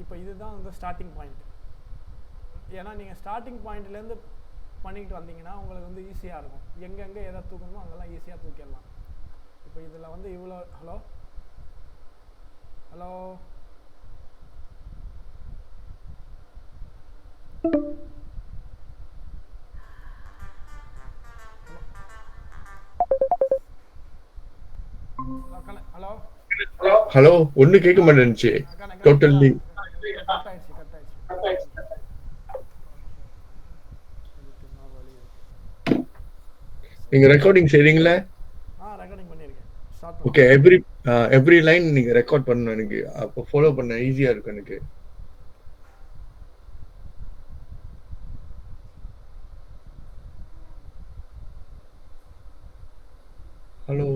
இப்போ இதுதான் வந்து ஸ்டார்டிங் பாயிண்ட். ஏன்னா நீங்கள் ஸ்டார்டிங் பாயிண்ட்லேருந்து பண்ணிக்கிட்டு வந்தீங்கன்னா உங்களுக்கு வந்து ஈஸியாக இருக்கும். எங்கெங்கே எதை தூக்கணுமோ அங்கெல்லாம் ஈஸியாக தூக்கிடலாம். இப்போ இதில் வந்து இவ்வளோ ஹலோ ஹலோ ஹலோ ஹலோ ஒண்ணு கேட்க மாட்டேன்னுச்சு டோட்டல்லி. கட் ஆயிடுச்சு கட் ஆயிடுச்சு. இதுக்கு இன்னொரு வழி இருக்கு. நீங்க ரெக்கார்டிங் செய்றீங்களா? ரெக்கார்டிங் பண்ணியிருக்கேன். Start okay. பண்ணுங்க. எவ்ரி லைன் நீங்க ரெக்கார்ட் பண்ணணும். எனக்கு அப்போ ஃபாலோ பண்ண ஈஸியா இருக்கும் எனக்கு. ஹலோ.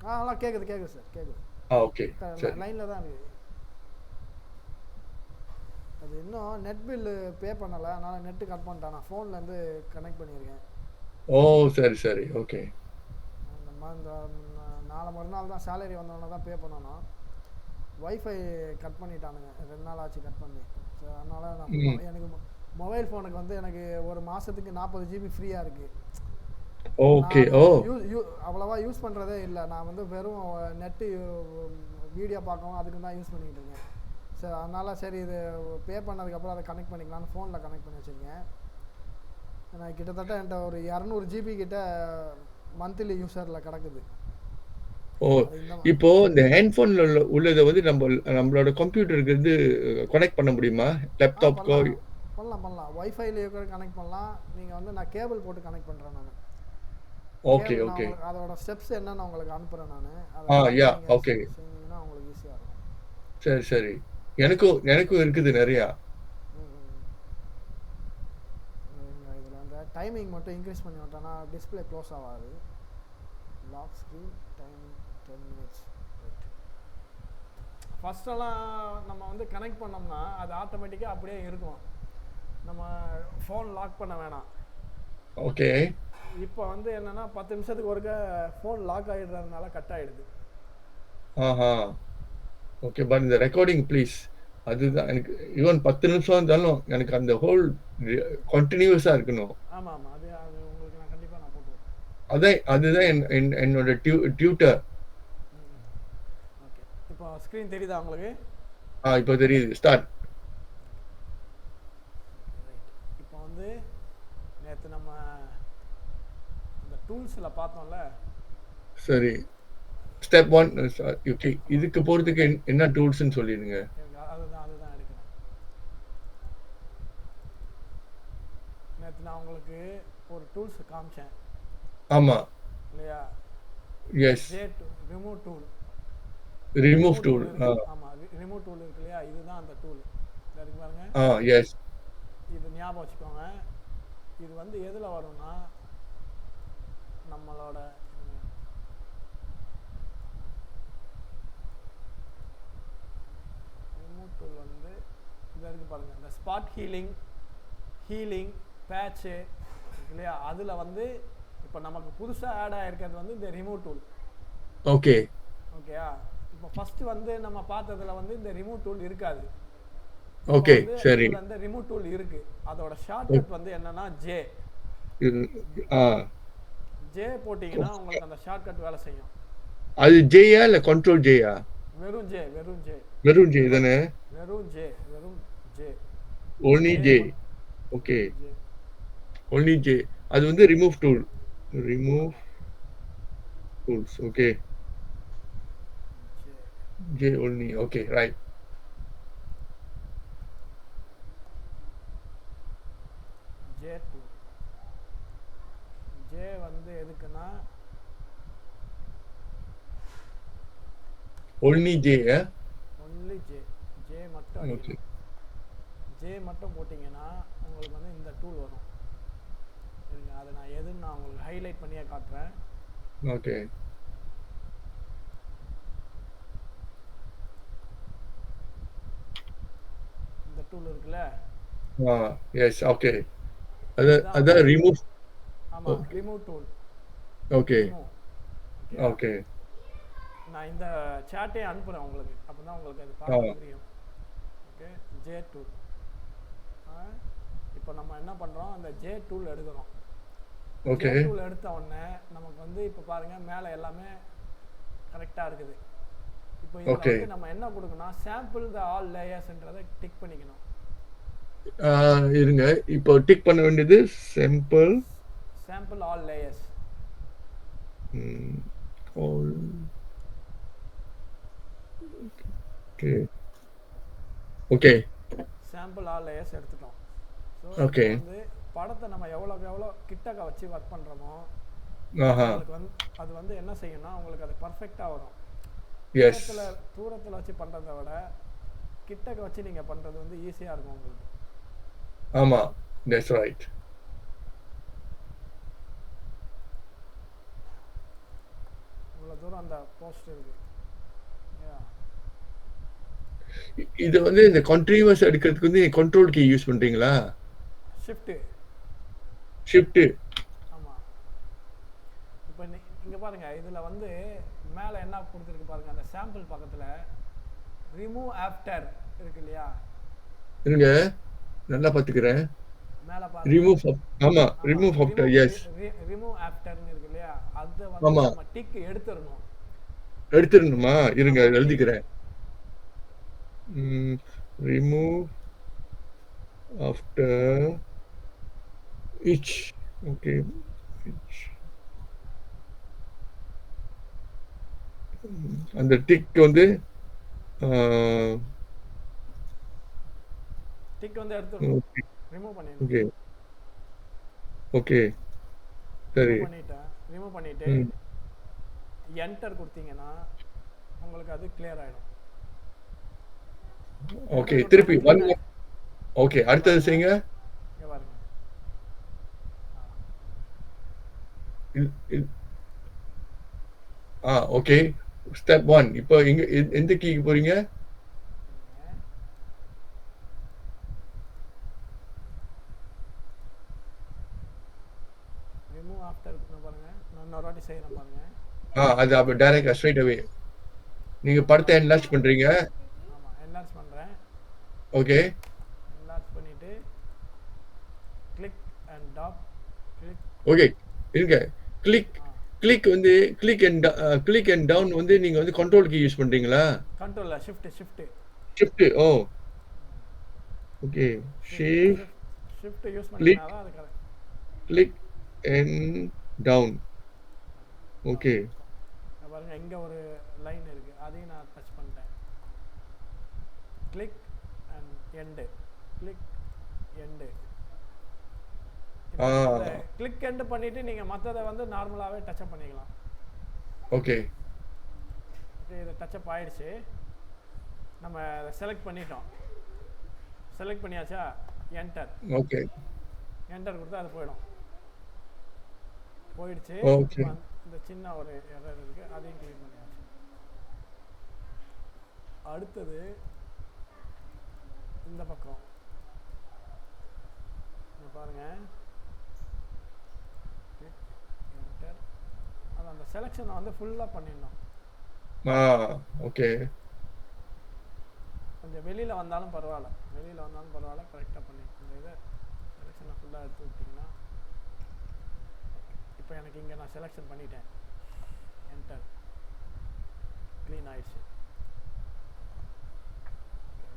நல்லா கேட்குது சார் கேட்குது. ஓகே சரி. லைனில் தான் இருக்குது. அது இன்னும் நெட் பில்லு பே பண்ணலை, அதனால் நெட்டு கட் பண்ணிட்டேன். நான் ஃபோன்லேருந்து கனெக்ட் பண்ணியிருக்கேன். ஓ சரி சரி ஓகே. இந்த நாளை மறுநாள் தான் சேலரி வந்தோடனே தான் பே பண்ணணும். வைஃபை கட் பண்ணிட்டானுங்க, 2 நாள் ஆச்சு கட் பண்ணி. ஸோ அதனால் நான் எனக்கு மொபைல் ஃபோனுக்கு வந்து எனக்கு ஒரு மாதத்துக்கு 40 GB ஃப்ரீயாக இருக்குது. ஓகே. ஓ அவ்வளோவா யூஸ் பண்ணுறதே இல்லை. நான் வந்து வெறும் நெட்டு வீடியோ பார்க்கவும் அதுக்கு தான் யூஸ் பண்ணிக்கிட்டு இருக்கேன். சரி அதனால் சரி இது பே பண்ணதுக்கப்புறம் அதை கனெக்ட் பண்ணிக்கலான்னு ஃபோனில் கனெக்ட் பண்ணி வச்சுருக்கேன். நான் கிட்டத்தட்ட என்கிட்ட ஒரு 200 GB கிட்ட மந்த்லி யூஸரில் கிடக்குது. ஓ இப்போ இந்த ஹேண்ட்ஃபோன்ல உள்ளதை வந்து நம்மளோட கம்ப்யூட்டருக்கு வந்து கனெக்ட் பண்ண முடியுமா? லேப்டாப்க்கோ? பண்ணலாம். வைஃபைலேயே கூட கனெக்ட் பண்ணலாம். நீங்கள் வந்து நான் கேபிள் போட்டு கனெக்ட் பண்ணுறேன். நான் ஓகே ஓகே. அதோட ஸ்டெப்ஸ் என்னன்னு உங்களுக்கு அனுப்புகிறேன். நான் யா அதை ஓகே. செஞ்சீங்கன்னா உங்களுக்கு ஈஸியாக இருக்கும். சரி சரி. எனக்கும் இருக்குது நிறையா. இதில் அந்த டைமிங் மட்டும் இன்க்ரீஸ் பண்ணி விட்டோன்னா டிஸ்பிளே க்ளோஸ் ஆகாது. Lock screen timing 10 minutes. Right. ஃபஸ்ட்டெல்லாம் நம்ம வந்து கனெக்ட் பண்ணோம்னா அது ஆட்டோமேட்டிக்காக அப்படியே இருக்கும். நம்ம ஃபோன் லாக் பண்ண வேணாம். ஓகே. இப்போ வந்து என்னென்னா 10 நிமிஷத்துக்கு ஒருக்க ஃபோன் லாக் ஆகிடுறதுனால கட் ஆகிடுது. ஓகே. பட் இந்த ரெக்கார்டிங் ப்ளீஸ், அதுதான் எனக்கு. ஈவன் 10 நிமிஷம் இருந்தாலும் எனக்கு அந்த ஹோல் கண்டினியூஸா இருக்கணும். ஆமாம் அது உங்களுக்கு நான் கண்டிப்பாக நான் போட்டு அதுதான் என்னோட டியூட்டர். ஓகே. இப்போ ஸ்க்ரீன் தெரியுதா உங்களுக்கு? இப்போ தெரியுது. ஸ்டார்ட். இப்போ வந்து நேற்று நம்ம இந்த டூல்ஸில் பார்த்தோம்ல. சரி. Step 1 okay. இதுக்கு போகிறதுக்கு என்ன டூல்ஸ்ன்னு சொல்லிடுங்க. அதுதான் எடுக்கிறேன். நேற்று நான் உங்களுக்கு ஒரு டூல்ஸ் காமிச்சேன். ஆமாம் இல்லையா? எஸ். Remove tool. ஆமாம் ரிமூவ் டூல் இருக்கு இல்லையா? இதுதான் அந்த டூல். இருக்கு பாருங்க. எஸ். இது ஞாபகம் வச்சுக்கோங்க. இது வந்து எதில் வரும்னா நம்மளோட ரிமூவ் டூல் வந்து இதில் இருக்குது பாருங்கள். இந்த ஸ்பாட் ஹீலிங் பேட்ச்சு இருக்கு இல்லையா? அதில் வந்து இப்போ நமக்கு புதுசாக ஆட் ஆகிருக்கிறது வந்து இந்த ரிமூவ் டூல். ஓகேயா? இப்போ ஃபஸ்ட்டு வந்து நம்ம பார்த்ததுல வந்து இந்த ரிமூவ் டூல் இருக்காது. ஓகே சரி. இதில் இந்த ரிமூவ் டூல் இருக்குது. அதோட ஷார்ட்கட் வந்து என்னென்னா ஜே போட்டிங்கன்னா உங்களுக்கு அந்த ஷார்ட்கட் வேலை செய்யும். அது ஜேயா இல்லை கண்ட்ரோல் ஜேயா? வெறும் ஜே தானே? வெறும் J only J. Okay. only J. அது வந்து remove tools. Okay. J only. Okay right. J வந்து எதுக்குன்னா only J. ஜே மட்டும். ஓகே. ஜே மட்டும் போட்டிங்கன்னா உங்களுக்கு வந்து இந்த டூல் வரும். இருங்க, அதை நான் எதுன்னு நான் உங்களுக்கு ஹைலைட் பண்ணியே காட்டுறேன். ஓகே. இந்த டூல் இருக்குல்ல? S okay. அதான் ரிமூவ். ஆமாம் ரிமூவ் டூல். Okay okay. நான் இந்த சாட்டே அனுப்புகிறேன் உங்களுக்கு, அப்போ தான் உங்களுக்கு அது பார்க்க புரியும். ஓகே. J tool. இப்போ நம்ம என்ன பண்ணுறோம், அந்த ஜே டூல் எடுக்கிறோம். J okay. டூல் எடுத்த உடனே நமக்கு வந்து இப்போ பாருங்கள் மேலே எல்லாமே கரெக்டாக இருக்குது. இப்போ இதில் ஓகே. வந்து நம்ம என்ன கொடுக்கணும், சாம்பிள் த ஆல் லேயர்ஸ்ன்றதை டிக் பண்ணிக்கணும். இருங்க. இப்போ டிக் பண்ண வேண்டியது simple. Sample all layers. All. Okay. Okay. Sample all layers எடுத்துட்டோம். So okay. இப்போ வந்து படத்தை நம்ம எவ்வளோக்கு எவ்வளோ கிட்டக்க வச்சு ஒர்க் பண்ணுறோமோ ஆஹா. உங்களுக்கு வந்து அது வந்து என்ன செய்யணும்னா உங்களுக்கு அது பர்ஃபெக்டாக வரும். எஸ். தூரத்தில் வச்சு பண்ணுறதை விட கிட்டக்க வச்சு நீங்கள் பண்ணுறது வந்து ஈஸியாக இருக்கும் உங்களுக்கு. ஆமா, தட்ஸ் ரைட். இவ்வளோ தூரம் அந்த போஸ்ட் இருக்கு. இது வந்து இந்த கண்டினியூஸ் எடுக்கிறதுக்கு வந்து கண்ட்ரோல் கீ யூஸ் பண்றீங்களா? ஷிஃப்ட். ஆமாம். இப்போ இங்கே பாருங்கள், இதில் வந்து மேலே என்ன கொடுத்துருக்கு பாருங்கள், அந்த சாம்பிள் பக்கத்தில் ரிமூவ் ஆஃப்டர் இருக்கு இல்லையா? இருங்க, நல்லா பார்த்துக்கிறேன். மேலே பாருங்க. ரிமூவ். ஆமா, ரிமூவ் ஆஃப்டர். எஸ். ரிமூவ் ஆஃப்டர்னு இருக்கு இல்லையா? அதை வந்து ஆமா. நம்ம டிக் எடுத்துடணும். எடுத்துடணுமா? இருங்க, எழுதிக்கிறேன். Remove after each. ஓகே. அந்த டிக் வந்து டிக் வந்து எடுத்துடணும். ரிமூவ் பண்ணிடணும். ஓகே. ஓகே, சரி. ரிமூவ் பண்ணிட்டு என்டர் கொடுத்தீங்கன்னா உங்களுக்கு அது கிளியர் ஆகிடும். ஓகே, திருப்பி ஓகே, அடுத்தது செய்யுங்க. இங்கே பாருங்க. ஓகே. ஸ்டெப் 1. இப்போ எந்த கீக்கு போறீங்க? ரிமூவ் ஆஃப்டர் பாருங்க. நான் இன்னொரு வாட்டி செய்யறேன் பாருங்க. அது அப்ப டைரக்டா ஸ்ட்ரைட் அவே நீங்க படத்தை என்லார்ஜ் பண்றீங்க. ஆமா, என்லார்ஜ் பண்றேன். ஓகே. என்லார்ஜ் பண்ணிட்டு click and top click. Okay, இருங்க. கிளிக் வந்து கிளிக் அண்ட் டவுன் வந்து நீங்க வந்து கண்ட்ரோல் கீ யூஸ் பண்றீங்களா? கண்ட்ரோல்ல ஷிஃப்ட். ஓ. ஓகே, ஷிஃப்ட் யூஸ் பண்ணீங்கன்னா தான் அது correct. Click and down. Okay. பாருங்க, இங்க ஒரு லைன் இருக்கு, அதையும் நான் டச் பண்ணிட்டேன். Click and end. Click end. Click end பண்ணிட்டு நீங்க மத்தத வந்து நார்மலாவே டச் அப் பண்ணிக்கலாம். ஓகே. இது டச் அப் ஆயிடுச்சு. நம்ம செலக்ட் பண்ணிட்டோம். செலக்ட் பண்ணியாச்சா? என்டர். ஓகே. என்டர் கொடுத்தா அது போயிடுச்சு. ஓகே. இந்த சின்ன ஒரு எரர் இருக்கு, அதையும் கிளியர் பண்ணியாச்சு. அடுத்தது இந்த பக்கம் பாருங்க. என்டர். அது அந்த செலக்ஷனை வந்து ஃபுல்லாக பண்ணிடணும். ஓகே. கொஞ்சம் வெளியில் வந்தாலும் பரவாயில்ல, கரெக்டாக பண்ணி இந்த இதை செலெக்ஷனை ஃபுல்லாக எடுத்து விட்டிங்கன்னா. இப்போ எனக்கு இங்கே நான் செலெக்ஷன் பண்ணிட்டேன். என்டர். க்ளீன் ஆயிடுச்சு.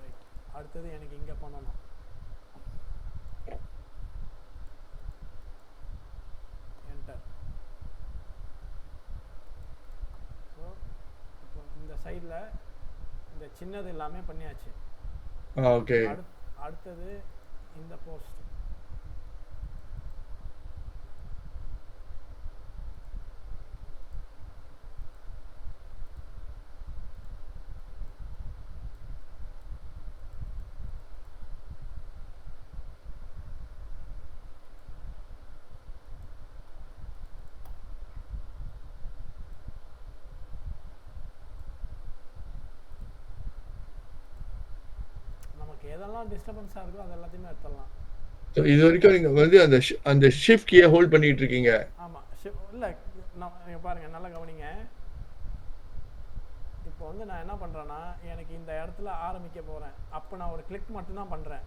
ரைட். அடுத்தது எனக்கு இங்கே பண்ணணும். என்டர். ஸோ இப்போ இந்த சைடில் இந்த சின்னது எல்லாமே பண்ணியாச்சு. ஓகே. அடுத்தது இந்த போஸ்ட். எதெல்லாம் டிஸ்டர்பன்ஸாக இருக்கோ அது எல்லாத்தையுமே எடுத்துடலாம். இது வரைக்கும் நீங்க வந்து அந்த ஷிஃப்ட் கீயை ஹோல்ட் பண்ணிட்டு இருக்கீங்க. ஆமா, இல்லை, நீங்கள் பாருங்க, நல்லா கவனிங்க. இப்போ இப்போ வந்து நான் என்ன பண்ணுறேன்னா, எனக்கு இந்த இடத்துல ஆரம்பிக்க போகிறேன். அப்போ நான் ஒரு கிளிக் மட்டும்தான் பண்ணுறேன்.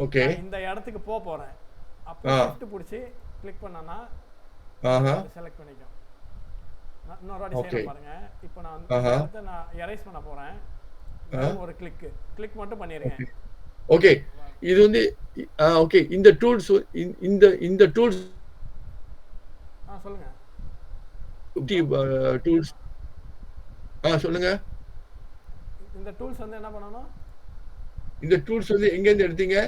ஓகே. நான் இந்த இடத்துக்கு போகிறேன். அப்போ ஆ. ஷிஃப்ட் பிடிச்சி கிளிக் பண்ணேன்னா ஆஹா. அது செலக்ட் பண்ணிக்கும். நான் இன்னொரு வாட்டி ஓகே. செய்கிறேன் பாருங்கள். இப்போ நான் இந்த ஆஹா. இடத்த நான் எரேஸ் பண்ண போகிறேன். ஆ. வெறும் ஒரு கிளிக் மட்டும் பண்ணிடுங்க. ஓகே. ஓகே. இது வந்து ஓகே. இந்த டூல்ஸ் இந்த இந்த டூல்ஸ் சொல்லுங்கள். டூல்ஸ் சொல்லுங்க. இந்த டூல்ஸ் வந்து என்ன பண்ணணும்? இந்த டூல்ஸ் வந்து எங்க இருந்து எடுத்தீங்க?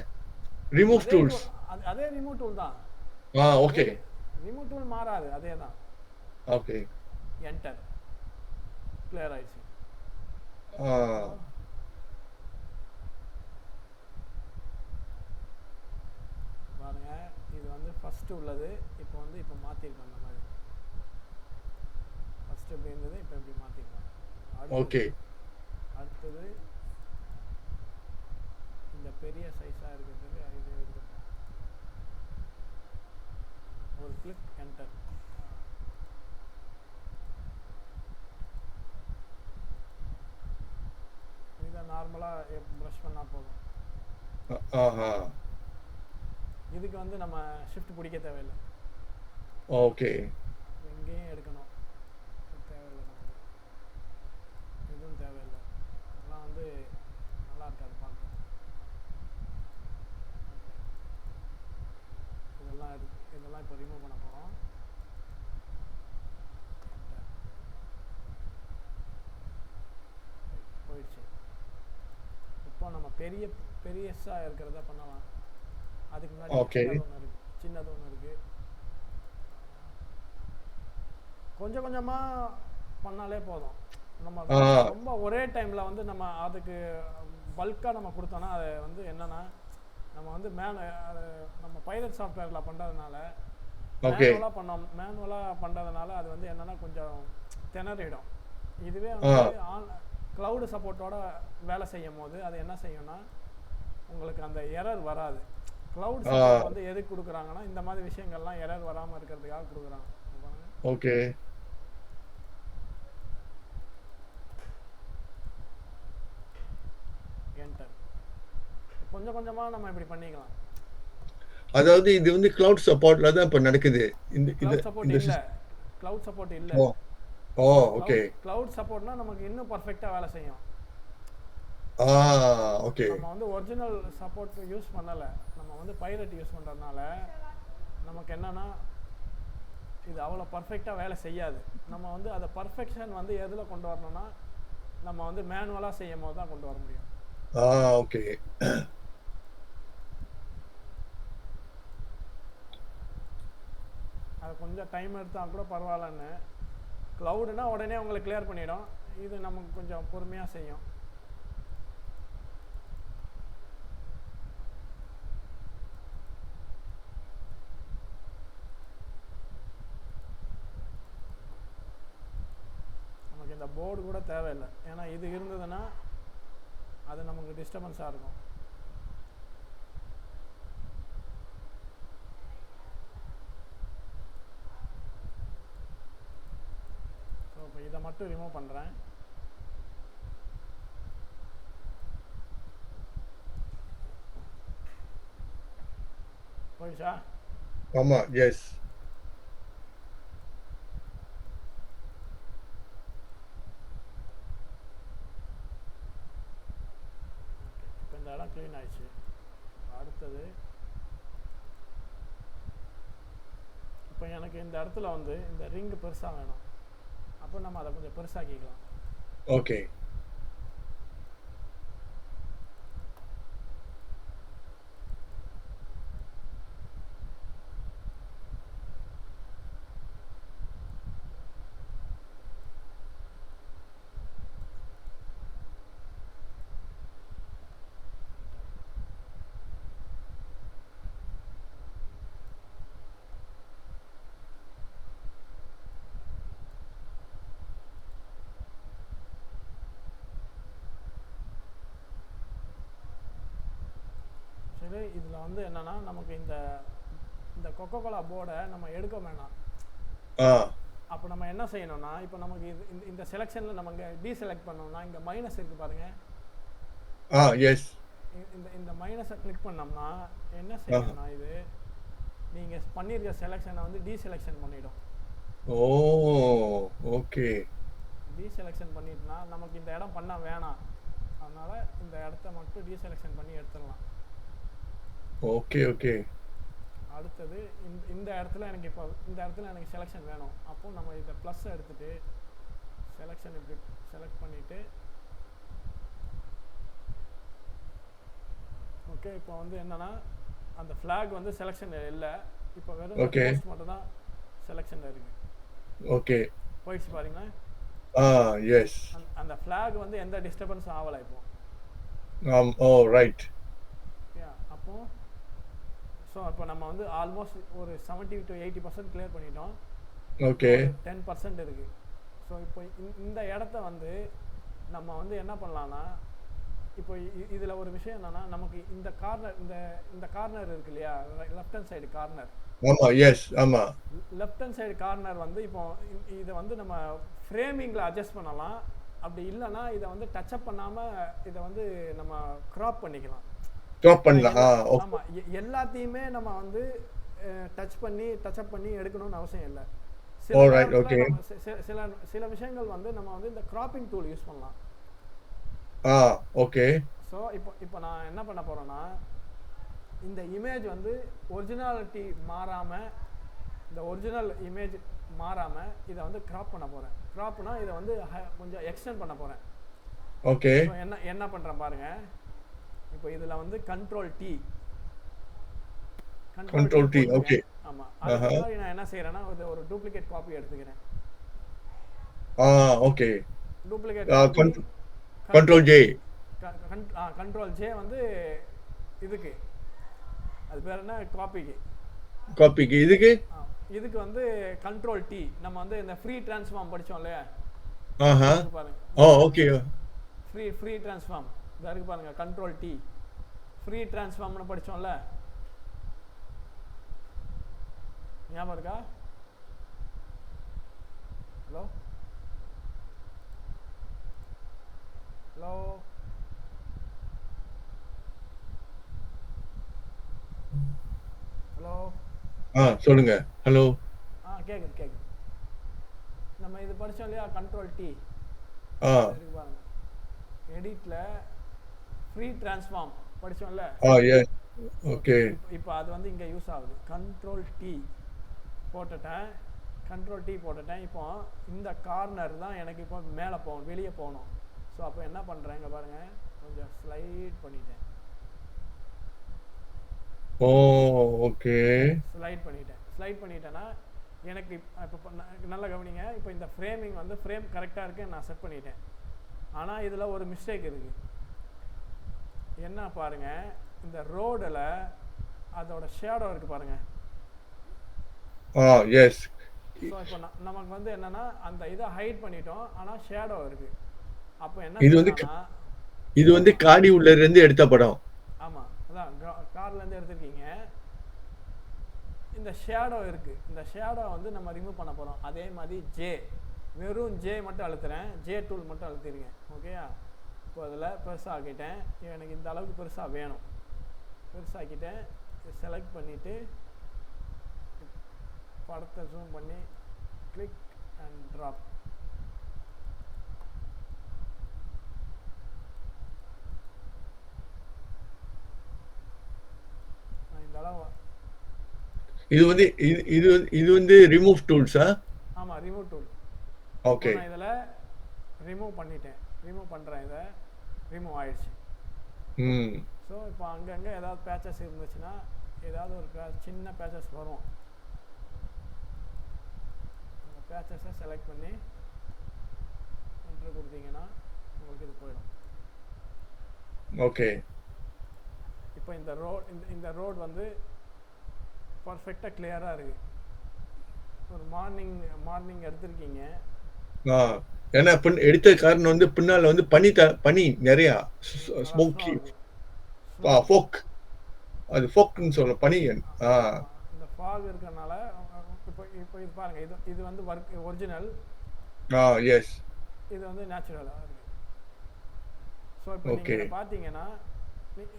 ரிமூவ் அதே டூல்ஸ். அதே ரிமூவ் டூல் தான். ஓகே. ரிமூவ் டூல் மாறாது, அதே தான். ஓகே. என்டர். கிளியர் ஆயிடுச்சு. பாருங்க, இது வந்து ஃபர்ஸ்ட் உள்ளது. இப்போ வந்து இப்போ மாத்திருக்கோம். அந்த மாதிரி ஃபர்ஸ்ட் எப்படி இருந்தது, இப்போ எப்படி மாத்திருக்கோம். ஓகே. அடுத்தது இந்த பெரிய சைஸா இருக்கிறது இது இருக்கட்டும். ஒரு கிளிக் என்டர். இதை நார்மலாக ப்ரஷ் பண்ணால் போதும். இதுக்கு வந்து நம்ம ஷிஃப்ட் பிடிக்க தேவையில்லை. ஓகே. எங்கேயும் எடுக்கணும் தேவையில்லை. நமக்கு எதுவும் தேவையில்லை. அதெல்லாம் வந்து நல்லா இருக்காது பார்க்க. இதெல்லாம் இப்போ ரிமூவ் பண்ண போகிறோம். போயிடுச்சு. இப்போ நம்ம பெரியஸாக இருக்கிறத பண்ணலாம். அதுக்கு முன்னாடி சின்னது ஒன்று இருக்குது. கொஞ்சம் கொஞ்சமாக பண்ணாலே போதும். நம்ம ரொம்ப ஒரே டைமில் வந்து நம்ம அதுக்கு பல்காக நம்ம கொடுத்தோன்னா அது வந்து என்னென்னா, நம்ம வந்து நம்ம பைலட் சாஃப்ட்வேரில் பண்ணுறதுனால மேனுவலாக பண்ணுறதுனால அது வந்து என்னென்னா கொஞ்சம் திணறிடும். இதுவே வந்து க்ளவுடு சப்போர்ட்டோட வேலை செய்யும் போது அது என்ன செய்யும்னா, உங்களுக்கு அந்த எரர் வராது. க்ளவுட் சப்போர்ட் வந்து எதுக்கு கொடுக்குறாங்கன்னா, இந்த மாதிரி விஷயங்கள்லாம் எரர் வராமல் இருக்கிறதுக்காக கொடுக்குறாங்க. ஓகே. என்டர். கொஞ்சம் கொஞ்சமாக நம்ம இப்படி பண்ணிக்கலாம். அதாவது இது வந்து கிளவுட் சப்போர்ட்ல தான் இப்ப நடக்குது. கிளவுட் சப்போர்ட் இல்ல. கிளவுட் சப்போர்ட் இல்ல. ஓகே. கிளவுட் சப்போர்ட்னா நமக்கு இன்னும் பெர்ஃபெக்ட்டா வேலை செய்யும். ஓகே. நம்ம வந்து ஒரிஜினல் சப்போர்ட் யூஸ் பண்ணல. நம்ம வந்து பைலட் யூஸ் பண்றதுனால நமக்கு என்னன்னா, இது அவ்வளோ பெர்ஃபெக்ட்டா வேலை செய்யாது. நம்ம வந்து அதை பர்ஃபெக்ஷன் வந்து எதுல கொண்டு வரணும்னா, நம்ம வந்து மேனுவலா செய்யும் போது தான் கொண்டு வர முடியும். ஓகே. அது கொஞ்சம் டைம் எடுத்தா கூட பரவாயில்லன்னு. க்ளவுடுனா உடனே உங்களுக்கு கிளியர் பண்ணிடும். இது நமக்கு கொஞ்சம் பொறுமையா செய்யும். நமக்கு இந்த போர்டு கூட தேவையில்லை. ஏன்னா இது இருந்ததுன்னா அது நமக்கு டிஸ்டர்பன்ஸாக இருக்கும். ஸோ இப்போ இதை மட்டும் ரிமூவ் பண்ணுறேன். போயிடுச்சா? ஆமா, எஸ். இப்போ இந்த இடம் க்ளீன் ஆயிடுச்சு. அடுத்தது இப்போ எனக்கு இந்த இடத்துல வந்து இந்த ரிங்கு பெருசாக வேணும். அப்போ நம்ம அதை கொஞ்சம் பெருசாக்கிக்கலாம். ஓகே. சரி, இதில் வந்து என்னன்னா, நமக்கு இந்த கொக்கோ கோலா போர்டை நம்ம எடுக்க வேணாம். அப்போ நம்ம என்ன செய்யணும்னா, இப்போ நமக்கு இந்த செலெக்ஷனில் நம்ம இங்கே டீசெலக்ட் பண்ணோம்னா இங்கே மைனஸ் இருக்குது பாருங்கள். எஸ். இந்த இந்த மைனஸை கிளிக் பண்ணோம்னா என்ன ஆ. செய்யணும்னா, இது நீங்கள் பண்ணியிருக்க செலெக்ஷனை வந்து டீசெலெக்ஷன் பண்ணிடும். ஓ, ஓகே. டீசெலெக்ஷன் பண்ணிட்டுனா நமக்கு இந்த இடம் பண்ண வேணாம், அதனால் இந்த இடத்த மட்டும் டீசெலெக்ஷன் பண்ணி எடுத்துடலாம். Okay okay. அடுத்தது இந்த இடத்துல எனக்கு இப்போ இந்த இடத்துல எனக்கு செலெக்ஷன் வேணும். அப்போ நம்ம இதை ப்ளஸ் எடுத்துகிட்டு செலெக்ஷன் இப்படி செலக்ட் பண்ணிவிட்டு ஓகே. இப்போ வந்து என்னென்னா அந்த ஃப்ளாக் வந்து செலெக்ஷன் இல்லை, இப்போ வெறும் போஸ்ட் மட்டும் தான் செலெக்ஷனில் இருக்குது. ஓகே, போயிடுச்சு பாருங்களா. எஸ். அந்த ஃப்ளாக் வந்து எந்த டிஸ்டர்பன்ஸும் ஆகலை இப்போ. ஓ ரைட். அப்போ ஸோ இப்போ நம்ம வந்து ஆல்மோஸ்ட் ஒரு 70 to 80% கிளியர் பண்ணிட்டோம். ஓகே. 10% இருக்குது. ஸோ இப்போ இந்த இடத்த வந்து நம்ம வந்து என்ன பண்ணலான்னா, இப்போ இதில் ஒரு விஷயம் என்னென்னா, நமக்கு இந்த கார்னர் இந்த கார்னர் இருக்கு இல்லையா, லெஃப்ட் ஹேண்ட் சைடு கார்னர். ஆமாம், எஸ், ஆமாம். லெஃப்ட் ஹேண்ட் சைடு கார்னர் வந்து இப்போ இதை வந்து நம்ம ஃப்ரேமிங்கில் அட்ஜஸ்ட் பண்ணலாம். அப்படி இல்லைன்னா இதை வந்து டச்சப் பண்ணாமல் இதை வந்து நம்ம க்ராப் பண்ணிக்கலாம். ஆமாம், எல்லாத்தையுமே நம்ம வந்து டச்சப் பண்ணி எடுக்கணும்னு அவசியம் இல்லை. சில விஷயங்கள் வந்து நம்ம வந்து இந்த கிராப்பிங் டூல் யூஸ் பண்ணலாம். ஓகே. ஸோ இப்போ நான் என்ன பண்ண போகிறேன்னா, இந்த இமேஜ் வந்து ஒரிஜினாலிட்டி மாறாமல், இந்த ஒரிஜினல் இமேஜ் மாறாமல் இதை வந்து கிராப் பண்ண போகிறேன். கிராப்னா இதை வந்து கொஞ்சம் எக்ஸ்டெண்ட் பண்ண போகிறேன். ஓகே. ஸோ என்ன பண்ணுறேன் பாருங்கள். இப்போ இதில் வந்து கண்ட்ரோல் டி. ஓகே. ஆமாம், அதுக்கு முன்னாடி நான் என்ன செய்கிறேன்னா ஒரு டூப்ளிகேட் காப்பி எடுத்துக்கிறேன். Okay. Duplicate control J. Control J வந்து இதுக்கு அது பேர் என்ன, காப்பிக்கு இதுக்கு வந்து கண்ட்ரோல் டி. நம்ம வந்து இந்த ஃப்ரீ ட்ரான்ஸ்ஃபார்ம் படித்தோம் இல்லையா, பாருங்க. ஓகே. ஃப்ரீ ட்ரான்ஸ்ஃபார்ம் இதாக இருக்கு பாருங்க, கண்ட்ரோல் டி. ஃப்ரீ ட்ரான்ஸ்ஃபார்ம்னு படித்தோம்ல, ஞாபகம் இருக்கா? ஹலோ ஹலோ ஹலோ சொல்லுங்க. ஹலோ. கேக்குது. நம்ம இது படித்தோம் இல்லையா, கண்ட்ரோல் டி இருக்கு பாருங்க. எடிட்ல ஃப்ரீ ட்ரான்ஸ்ஃபார்ம் படித்தோம்ல. ஓகே. இப்போ அது வந்து இங்கே யூஸ் ஆகுது. கண்ட்ரோல் டி போட்டுட்டேன். இப்போ இந்த கார்னர் தான் எனக்கு இப்போ மேலே வெளியே போகணும். ஸோ அப்போ என்ன பண்ணுறேன், இங்கே பாருங்கள், கொஞ்சம் ஸ்லைட் பண்ணிட்டேன். ஓகே. ஸ்லைட் பண்ணிட்டேன்னா எனக்கு இப்போ நல்லா கவனிங்க. இப்போ இந்த ஃப்ரேமிங் வந்து ஃப்ரேம் கரெக்டாக இருக்குன்னு நான் செட் பண்ணிட்டேன். ஆனால் இதில் ஒரு மிஸ்டேக் இருக்குது. என்ன பாருங்கள், இந்த ரோடில் அதோட ஷேடோ இருக்குது பாருங்கள். எஸ். ஸோ இப்போ நமக்கு வந்து என்னென்னா அந்த இதை ஹைட் பண்ணிட்டோம், ஆனால் ஷேடோ இருக்குது. அப்போ என்ன இது வந்து காடி உள்ளேருந்து எடுத்த படம். ஆமாம், அதான் கார்லேருந்து எடுத்துருக்கீங்க. இந்த ஷேடோ இருக்குது, இந்த ஷேடோ வந்து நம்ம ரிமூவ் பண்ண போகிறோம். அதே மாதிரி வெறும் ஜே மட்டும் அழுத்துறேன், ஜே டூல் மட்டும் அழுத்திருங்க. ஓகேயா? இப்போ அதில் பெருசாகிட்டேன். எனக்கு இந்த அளவுக்கு பெருசாக வேணும். பெருசாக்கிட்டேன். செலக்ட் பண்ணிவிட்டு படத்தை ஜூம் பண்ணி கிளிக் அண்ட் ட்ராப். இந்த அளவு இது வந்து ரிமூவ் டூல்ஸா? ஆமா, ரிமூவ் டூல். ஓகே. நான் இதில் ரிமூவ் பண்ணிட்டேன். ரிமூவ் பண்ணுறேன். இதை ரிமூவ் ஆயிடுச்சு. ஸோ இப்போ அங்கங்கே ஏதாவது பேச்சஸ் இருந்துச்சுன்னா ஏதாவது ஒரு சின்ன பேச்சஸ் வரும். அந்த பேச்சஸை செலக்ட் பண்ணி என்ட்ரு கொடுத்தீங்கன்னா உங்களுக்கு இது போயிடும். ஓகே. இப்போ இந்த ரோடு வந்து பர்ஃபெக்டாக கிளியராக இருக்குது. ஒரு மார்னிங் எடுத்திருக்கீங்க. ஏன்னா எடுத்த காரணம் வந்து பின்னால் வந்து பனி நிறையா ஸ்மோக்கி ஃபோக், அது ஃபோக்னு சொல்ல பனி. இந்த ஃபாக் இருக்கிறனால இப்போ இப்போ இது பாருங்க, இது இது வந்து ஒரிஜினல், எஸ். இது வந்து நேச்சுரலாக இருக்குது. ஸோ இப்போ நீங்கள் ஓகே. இதை பார்த்தீங்கன்னா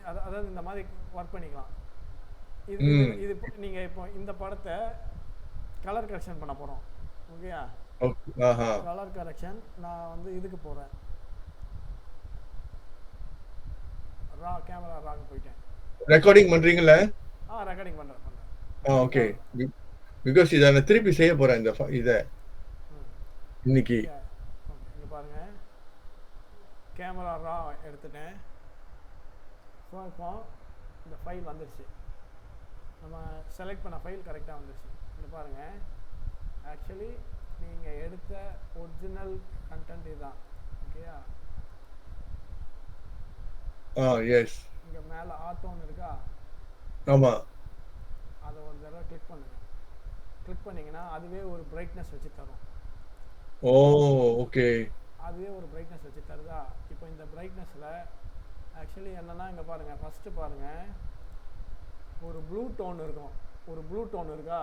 அதாவது இந்த மாதிரி ஒர்க் பண்ணிக்கலாம். இது இது ம். இது நீங்கள் இப்போ இந்த படத்தை கலர் கரெக்ஷன் பண்ண போகிறோம். ஓகேயா? ஓகே. ஆஹா. கலர் கரெக்ஷன் நான் வந்து இதுக்கு போகிறேன், கேமரா ராக்கு போயிட்டேன். ரெக்கார்டிங் பண்றீங்கல்ல? ரெக்கார்டிங் பண்ணுறேன் ஓகே. கண்டிப்பாக. பிகாஸ் இதை நான் திருப்பி செய்ய போறேன் இதை ம் இன்னைக்கு. ஓகே. இங்கே பாருங்கள், கேமரா ரா எடுத்துட்டேன். ஸோ இப்போ இந்த ஃபைல் வந்துடுச்சு, நம்ம செலக்ட் பண்ண ஃபைல் கரெக்டாக வந்துடுச்சு. இங்கே பாருங்கள், ஆக்சுவலி நீங்கள் எடுத்த ஒரிஜினல் கண்டென்ட் இதுதான். ஓகேயா? எஸ். இங்கே மேலே ஆட்டோன்னு இருக்கா, ஆமா. அதை ஒரு தடவை கிளிக் பண்ணுங்கள். கிளிக் பண்ணிங்கன்னா அதுவே ஒரு பிரைட்னஸ் வச்சு தரும். ஓ, ஓகே. அதுவே ஒரு பிரைட்னஸ் வச்சு தருதா? இப்போ இந்த பிரைட்னஸில் ஆக்சுவலி என்னென்னா, இங்கே பாருங்கள், ஃபஸ்ட்டு பாருங்கள், ஒரு ப்ளூ டோன் இருக்கும், ஒரு ப்ளூ டோன் இருக்கா?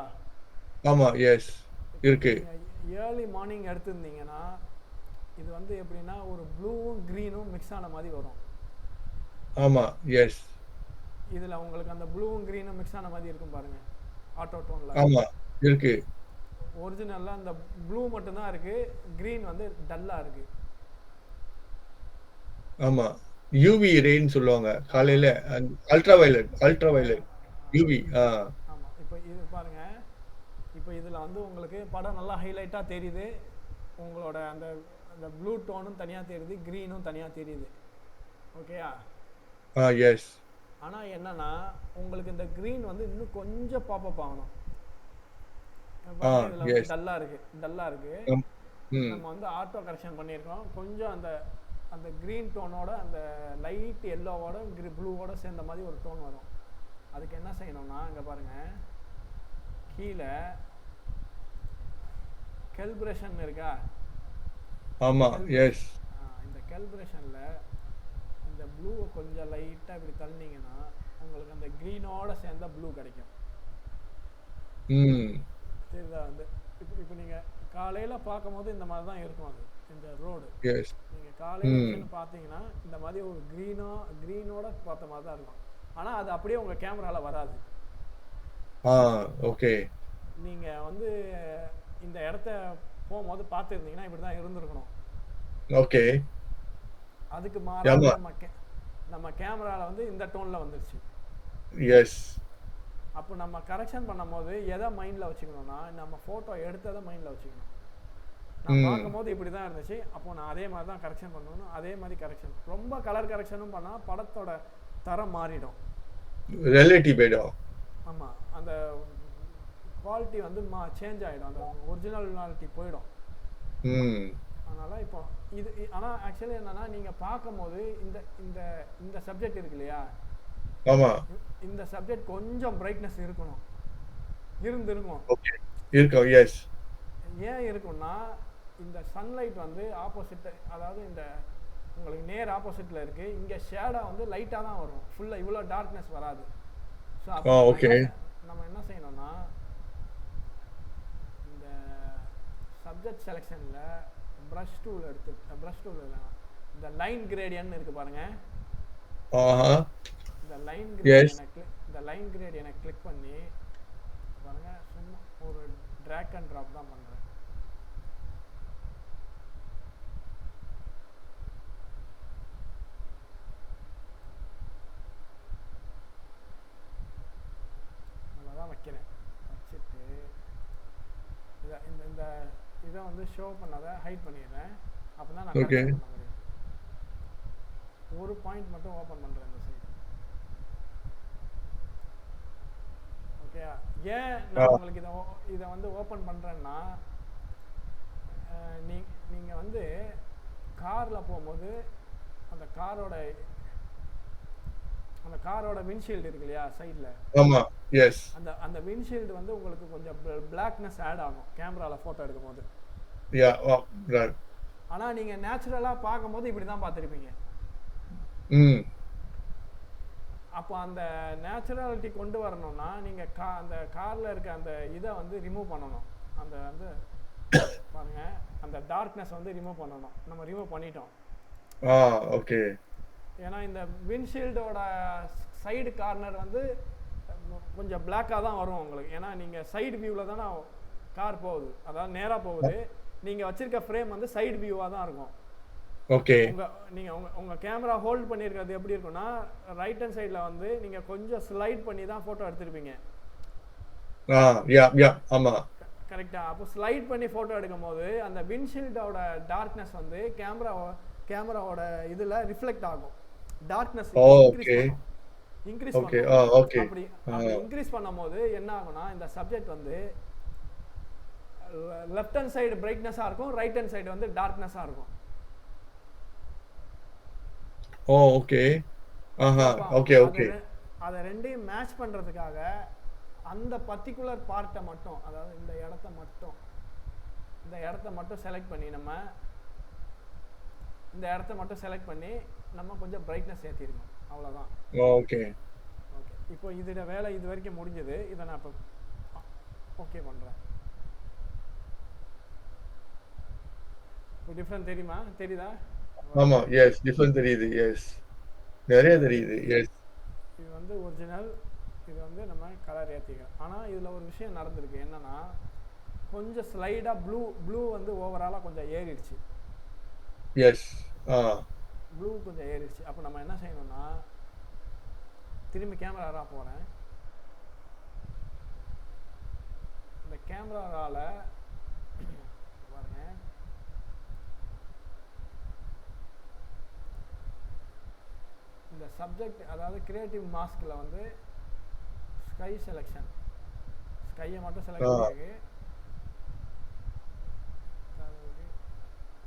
ஆமா, எஸ் இருக்கு. நீங்கள் ஏர்லி மார்னிங் எடுத்திருந்தீங்கன்னா இது வந்து எப்படின்னா ஒரு ப்ளூவும் க்ரீனும் மிக்ஸ் ஆன மாதிரி வரும். ஆமா, எஸ். இதில் உங்களுக்கு அந்த ப்ளூவும் க்ரீனும் மிக்ஸ் ஆன மாதிரி இருக்கும் பாருங்கள், ஆட்டோ டோனில். ஆமா, இருக்கு. ஒரிஜினலில் அந்த ப்ளூ மட்டும்தான் இருக்குது, க்ரீன் வந்து டல்லாக இருக்குது. ஆமா, யூவி ரேன்னு சொல்லுவாங்க காலையில. Ultra violet UV. ஆமாம். இப்போ இது பாருங்கள், இப்போ இதில் வந்து உங்களுக்கு படம் நல்லா ஹைலைட்டாக தெரியுது, உங்களோட அந்த அந்த ப்ளூ டோனும் தனியாக தெரியுது, க்ரீனும் தனியாக தெரியுது. ஓகேயா? எஸ். ஆனால் என்னன்னா, உங்களுக்கு இந்த க்ரீன் வந்து இன்னும் கொஞ்சம் பாப்பப் ஆகணும். இதில் வந்து டல்லாக இருக்குது. நம்ம வந்து ஆட்டோ கரெக்ஷன் பண்ணியிருக்கோம், கொஞ்சம் அந்த அந்த க்ரீன் டோனோட அந்த லைட் எல்லோவோட ப்ளூவோட சேர்ந்த மாதிரி ஒரு டோன் வரும். அதுக்கு என்ன செய்யணும்னா, இங்கே பாருங்கள், கீழே கெல்ப்ரேஷன் இருக்கா? ஆமா, எஸ். இந்த கெல்ப்ரேஷனில் இந்த ப்ளூவை கொஞ்சம் லைட்டாக இப்படி தள்ளினீங்கன்னா உங்களுக்கு அந்த க்ரீனோட சேர்ந்த ப்ளூ கிடைக்கும். சரிதா? வந்து இப்போ நீங்கள் காலையில் பார்க்கும் போது இந்த மாதிரி தான் இருக்கும். அது இந்த ரோடு நீங்கள் காலையில் பார்த்தீங்கன்னா இந்த மாதிரி ஒரு க்ரீனோட பார்த்த மாதிரி தான் இருக்கும். ஆனால் அது அப்படியே உங்கள் கேமராவில் வராது. ஓகே. நீங்கள் வந்து இந்த இடத்த போகும்போது பார்த்துருந்தீங்கன்னா இப்படி தான் இருந்திருக்கணும். ஓகே. அதுக்கு மாறாக நம்ம கேமராவில் வந்து இந்த டோனில் வந்துருச்சு. எஸ். அப்போ நம்ம கரெக்ஷன் பண்ணும் போது எதை மைண்டில் வச்சுக்கணும்னா, நம்ம ஃபோட்டோ எடுத்ததை மைண்டில் வச்சுக்கணும். நான் பார்க்கும்போது இப்படி தான் இருந்துச்சு, அப்போ நான் அதே மாதிரி தான் கரெக்ஷன் பண்ணணும். அதே மாதிரி கரெக்ஷன், ரொம்ப கலர் கரெக்ஷனும் பண்ணால் படத்தோட தரம் மாறிடும், ரிலேட்டிவ் ஆயிடும். ஆமாம், அந்த குவாலிட்டி வந்து சேஞ்ச் ஆகிடும், அந்த ஒரிஜினாலிட்டி போயிடும். அதனால் இப்போ இது ஆனால் ஆக்சுவலி என்னென்னா, நீங்கள் பார்க்கும்போது இந்த இந்த இந்த சப்ஜெக்ட் இருக்கு இல்லையா? ஆமாம், இந்த சப்ஜெக்ட் கொஞ்சம் பிரைட்னஸ் இருக்கணும், இருந்திருக்கும். ஓகே, இருக்கும். எஸ். ஏன் இருக்கும்னா, இந்த சன்லைட் வந்து ஆப்போசிட், அதாவது இந்த உங்களுக்கு நேர் ஆப்போசிட்டில் இருக்குது, இங்கே ஷேடாக வந்து லைட்டாக தான் வரும், ஃபுல்லாக இவ்வளோ டார்க்னஸ் வராது. ஸோ அப்போ நம்ம என்ன செய்யணும்னா, இந்த சப்ஜெக்ட் செலெக்ஷனில் ப்ரஷ் டூல் இல்லை, இந்த லைன் கிரேடியன் இருக்குது பாருங்கள். இந்த லைன் கிரேடியனை கிளிக் பண்ணி பாருங்கள், சும்மா ஒரு ட்ராக் அண்ட் ட்ராப் தான் பண்ணுறேன். தான் வைக்கிறேன். வச்சுட்டு இந்த இதை வந்து ஷோ பண்ணதை ஹைட் பண்ணிடுறேன். அப்போ தான் நான் கரெக்ஷன் பண்ண முடியும். ஒரு பாயிண்ட் மட்டும் ஓப்பன் பண்ணுறேன் இந்த சைடு. ஓகேயா? ஏன் நான் உங்களுக்கு இதை வந்து ஓப்பன் பண்ணுறேன்னா, நீங்கள் வந்து காரில் போகும்போது அந்த காரோட விண்ட்ஷீல்டு இருக்கு இல்லையா சைடில்? ஆமாம், எஸ். அந்த விண்ட்ஷீல்டு வந்து உங்களுக்கு கொஞ்சம் பிளாக்னஸ் ஆட் ஆகும் கேமராவில் ஃபோட்டோ எடுக்கும்போது. ஆனால் நீங்கள் நேச்சுரலாக பார்க்கும்போது இப்படி தான் பார்த்துருப்பீங்க. அப்போ அந்த நேச்சுராலிட்டி கொண்டு வரணும்னா நீங்கள் அந்த காரில் இருக்க அந்த இதை வந்து ரிமூவ் பண்ணணும். அந்த வந்து பாருங்க, அந்த டார்க்னஸ் வந்து ரிமூவ் பண்ணணும். நம்ம ரிமூவ் பண்ணிட்டோம். ஓகே. ஏன்னா இந்த விண்ட்ஷீல்டோட சைடு கார்னர் வந்து கொஞ்சம் பிளாக்காக தான் வரும் உங்களுக்கு. ஏன்னா நீங்கள் சைடு வியூவில் தானே கார் போகுது, அதாவது நேராக போகுது. நீங்கள் வச்சிருக்க ஃப்ரேம் வந்து சைடு வியூவாக தான் இருக்கும். ஓகே. உங்கள் கேமரா ஹோல்ட் பண்ணியிருக்கிறது எப்படி இருக்குன்னா, ரைட் ஹேண்ட் சைடில் வந்து நீங்கள் கொஞ்சம் ஸ்லைட் பண்ணி தான் ஃபோட்டோ எடுத்திருப்பீங்க. ஆமா. கரெக்டா? அப்போ ஸ்லைட் பண்ணி ஃபோட்டோ எடுக்கும் போது அந்த விண்ட்ஷீல்டோட டார்க்னஸ் வந்து கேமராவோட இதில் ரிஃப்ளெக்ட் ஆகும். டார்க்னஸ் இன்க்ரீஸ் பண்ணும். அப்படி இன்க்ரீஸ் பண்ணும்போது என்ன ஆகும்னா, இந்த சப்ஜெக்ட் வந்து லெஃப்ட் ஹேண்ட் சைடு பிரைட்னஸாக இருக்கும், ரைட் ஹேண்ட் சைடு வந்து டார்க்னஸாக இருக்கும். ஓகே. அதை ரெண்டையும் மேட்ச் பண்ணுறதுக்காக அந்த பர்டிகுலர் பார்ட்டை மட்டும், அதாவது இந்த இடத்த மட்டும் செலக்ட் பண்ணி நம்ம கொஞ்சம் பிரைட்னஸ் ஏற்றிருக்கோம். அவ்வளோதான். ஓகே. இப்போ இதோட வேலை இது வரைக்கும் முடிஞ்சது. இதை நான் இப்போ ஓகே பண்ணுறேன். டிஃப்ரெண்ட் தெரியுதா? ஆமா, எஸ், டிஃபரன்ஸ் தெரியுது. எஸ், நிறைய தெரியுது. எஸ், இது வந்து ஒரிஜினல். இது வந்து நம்ம கலர் ஏற்றிக்கலாம். ஆனால் இதில் ஒரு விஷயம் நடந்திருக்கு. என்னன்னா, கொஞ்சம் ஸ்லைடாக ப்ளூ வந்து ஓவராலாக கொஞ்சம் ஏறிடுச்சு. எஸ், ப்ளூ கொஞ்சம் ஏறிடுச்சு. அப்போ நம்ம என்ன செய்யணும்னா, திரும்பி கேமரா போகிறேன். இந்த கேமராவால் பாருங்க, இந்த சப்ஜெக்ட், அதாவது கிரியேட்டிவ் மாஸ்கில் வந்து ஸ்கை செலெக்ஷன், ஸ்கையை மட்டும் செலக்ட் பண்ணிருக்கு.